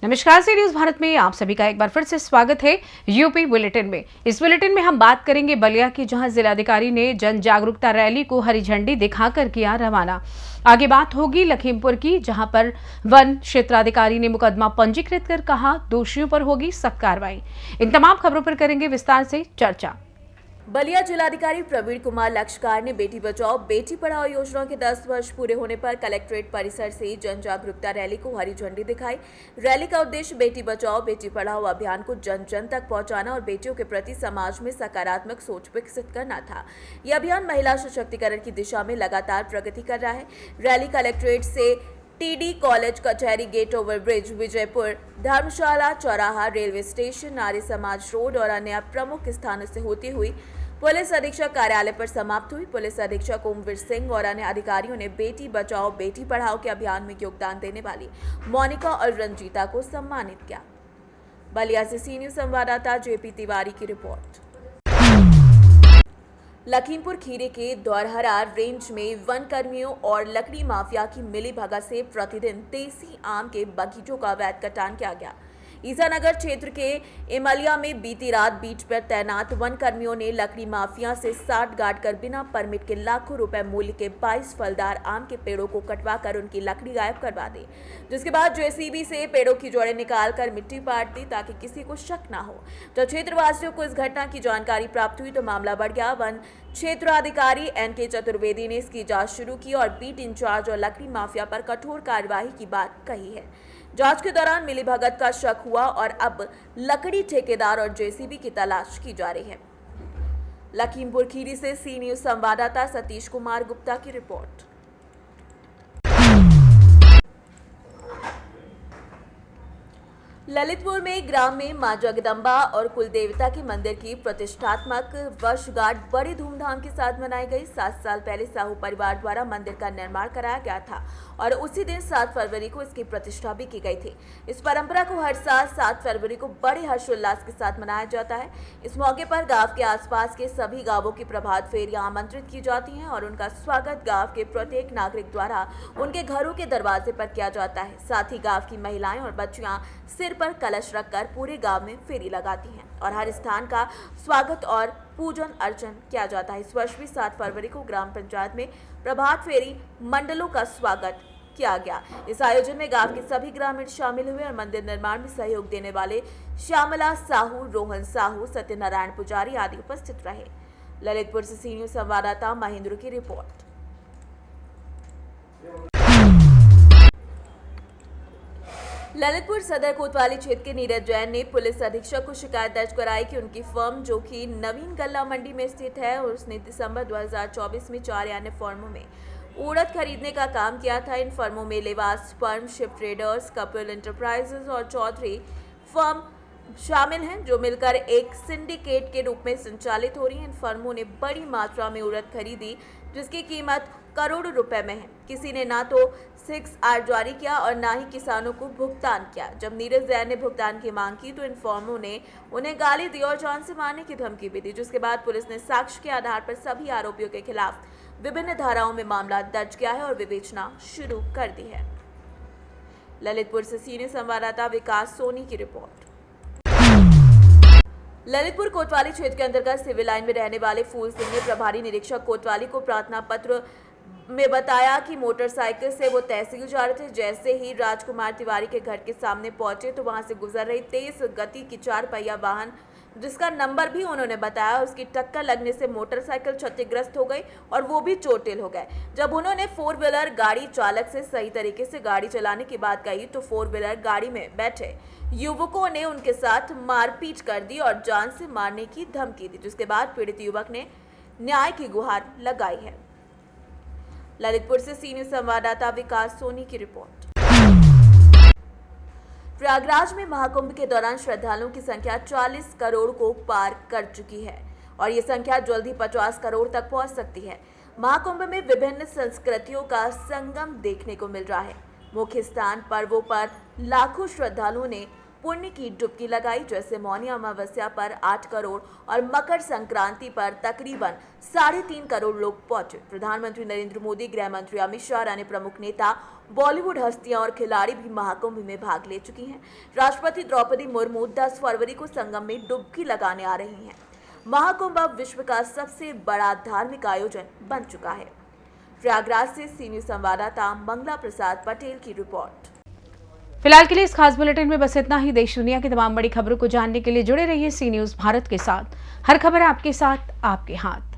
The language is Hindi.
नमस्कार, सी न्यूज भारत में आप सभी का एक बार फिर से स्वागत है। यूपी बुलेटिन में इस बुलेटिन में हम बात करेंगे बलिया की, जहां जिलाधिकारी ने जन जागरूकता रैली को हरी झंडी दिखाकर किया रवाना। आगे बात होगी लखीमपुर की, जहां पर वन क्षेत्राधिकारी ने मुकदमा पंजीकृत कर कहा दोषियों पर होगी सख्त कार्रवाई। इन तमाम खबरों पर करेंगे विस्तार से चर्चा। बलिया जिलाधिकारी प्रवीण कुमार लक्षकार ने बेटी बचाओ बेटी पढ़ाओ योजना के 10 वर्ष पूरे होने पर कलेक्ट्रेट परिसर से जन जागरूकता रैली को हरी झंडी दिखाई। रैली का उद्देश्य बेटी बचाओ बेटी पढ़ाओ अभियान को जन जन तक पहुंचाना और बेटियों के प्रति समाज में सकारात्मक सोच विकसित करना था। यह अभियान महिला सशक्तिकरण की दिशा में लगातार प्रगति कर रहा है। रैली कलेक्ट्रेट से टीडी कॉलेज, कचहरी गेट, ओवरब्रिज, विजयपुर, धर्मशाला चौराहा, railway station, Arya Samaj road और अन्य प्रमुख स्थानों से होती हुई पुलिस अधीक्षक कार्यालय पर समाप्त हुई। पुलिस अधीक्षक ओमवीर सिंह और अन्य अधिकारियों ने बेटी बचाओ बेटी पढ़ाओ के अभियान में योगदान देने वाली मोनिका और रंजीता को सम्मानित किया। बलिया से सी न्यूज संवाददाता जेपी तिवारी की रिपोर्ट। लखीमपुर खीरी के दौरहरा रेंज में वन कर्मियों और लकड़ी माफिया की मिलीभगत से प्रतिदिन देसी आम के बगीचों का अवैध कटान किया गया। ईसानगर क्षेत्र के इमलिया में बीती रात बीच पर तैनात वन कर्मियों ने लकड़ी माफिया से साठ गांठ कर बिना परमिट के लाखों रुपए मूल्य के 22 फलदार आम के पेड़ों को कटवाकर उनकी लकड़ी गायब करवा दी, जिसके बाद जेसीबी से पेड़ों की जड़ें निकालकर मिट्टी पाट दी ताकि किसी को शक न हो। जब क्षेत्रवासियों को इस घटना की जानकारी प्राप्त हुई तो मामला बढ़ गया। वन क्षेत्राधिकारी एनके चतुर्वेदी ने इसकी जांच शुरू की और बीट इंचार्ज और लकड़ी माफिया पर कठोर कार्यवाही की बात कही है। जांच के दौरान मिलीभगत का शक हुआ और अब लकड़ी ठेकेदार और जेसीबी की तलाश की जा रही है। लखीमपुर खीरी से सी न्यूज संवाददाता सतीश कुमार गुप्ता की रिपोर्ट। ललितपुर में ग्राम में मां जगदम्बा और कुलदेवता के मंदिर की प्रतिष्ठात्मक वर्षगांठ बड़ी धूमधाम के साथ मनाई गई। 7 साल पहले साहू परिवार द्वारा मंदिर का निर्माण कराया गया था और उसी दिन 7 फरवरी को इसकी प्रतिष्ठा भी की गई थी। इस परंपरा को हर साल 7 फरवरी को बड़े हर्षोल्लास के साथ मनाया जाता है। इस मौके पर गांव के आसपास के सभी गांवों की प्रभात फेरियां आमंत्रित की जाती हैं और उनका स्वागत गांव के प्रत्येक नागरिक द्वारा उनके घरों के दरवाजे पर किया जाता है। साथ ही गांव की महिलाएं और बच्चियां सिर पर कलश रखकर पूरे गांव में फेरी लगाती हैं और हर स्थान का स्वागत और पूजन अर्चन किया जाता है। इस वर्ष भी 7 फरवरी को ग्राम पंचायत में प्रभात फेरी मंडलों का स्वागत किया गया। इस आयोजन में गांव के सभी ग्रामीण शामिल हुए और मंदिर निर्माण में सहयोग देने वाले श्यामला साहू, रोहन साहू, सत्यनारायण पुजारी आदि उपस्थित रहे। ललितपुर से सी न्यूज संवाददाता महेंद्र की रिपोर्ट। ललितपुर सदर कोतवाली क्षेत्र के नीरज जैन ने पुलिस अधीक्षक को शिकायत दर्ज कराई कि उनकी फर्म, जो कि नवीन गल्ला मंडी में स्थित है, और उसने दिसंबर 2024 में 4 अन्य फर्मों में उड़द खरीदने का काम किया था। इन फर्मों में लेवास फर्म, शिप ट्रेडर्स, कपिल इंटरप्राइजेज और चौधरी फर्म शामिल हैं, जो मिलकर एक सिंडिकेट के रूप में संचालित हो रही हैं। इन फर्मों ने बड़ी मात्रा में उड़द खरीदी, जिसकी कीमत करोड़ों रुपए में है। किसी ने ना तो 6R जारी किया और ना ही किसानों को भुगतान किया। जब नीरज जैन ने भुगतान की मांग की तो इन फर्मों ने उन्हें गाली दी और जान से मारने की धमकी भी दी, जिसके बाद पुलिस ने साक्ष्य के आधार पर सभी आरोपियों के खिलाफ विभिन्न धाराओं में मामला दर्ज किया है और विवेचना शुरू कर दी है। ललितपुर से सीनियर संवाददाता विकास सोनी की रिपोर्ट। ललितपुर कोतवाली क्षेत्र के अंतर्गत सिविल लाइन में रहने वाले फूल सिंह ने प्रभारी निरीक्षक कोतवाली को प्रार्थना पत्र में बताया कि मोटरसाइकिल से वो तहसील जा रहे थे। जैसे ही राजकुमार तिवारी के घर के सामने पहुंचे तो वहां से गुजर रही तेज गति की 4 पहिया वाहन, जिसका नंबर भी उन्होंने बताया, उसकी टक्कर लगने से मोटरसाइकिल क्षतिग्रस्त हो गई और वो भी चोटिल हो गए। जब उन्होंने 4 व्हीलर गाड़ी चालक से सही तरीके से गाड़ी चलाने की बात कही तो 4 व्हीलर गाड़ी में बैठे युवकों ने उनके साथ मारपीट कर दी और जान से मारने की धमकी दी, जिसके बाद पीड़ित युवक ने न्याय की गुहार लगाई है। ललितपुर से सीनियर संवाददाता विकास सोनी की रिपोर्ट। प्रयागराज में महाकुंभ के दौरान श्रद्धालुओं की संख्या 40 करोड़ को पार कर चुकी है और ये संख्या जल्द ही 50 करोड़ तक पहुंच सकती है। महाकुंभ में विभिन्न संस्कृतियों का संगम देखने को मिल रहा है। मुख्य स्थान पर्वों पर लाखों श्रद्धालुओं ने पुण्य की डुबकी लगाई। जैसे मौनी अमावस्या पर 8 करोड़ और मकर संक्रांति पर तकरीबन 3.5 करोड़ लोग पहुंचे। प्रधानमंत्री नरेंद्र मोदी, गृह मंत्री अमित शाह, अन्य प्रमुख नेता, बॉलीवुड हस्तियां और खिलाड़ी भी महाकुंभ में भाग ले चुकी हैं। राष्ट्रपति द्रौपदी मुर्मू 10 फरवरी को संगम में डुबकी लगाने आ रही हैं। महाकुंभ अब विश्व का सबसे बड़ा धार्मिक आयोजन बन चुका है। प्रयागराज से सी न्यूज संवाददाता मंगला प्रसाद पटेल की रिपोर्ट। फिलहाल के लिए इस खास बुलेटिन में बस इतना ही। देश दुनिया की तमाम बड़ी खबरों को जानने के लिए जुड़े रहिए सी न्यूज भारत के साथ। हर खबर आपके साथ, आपके हाथ।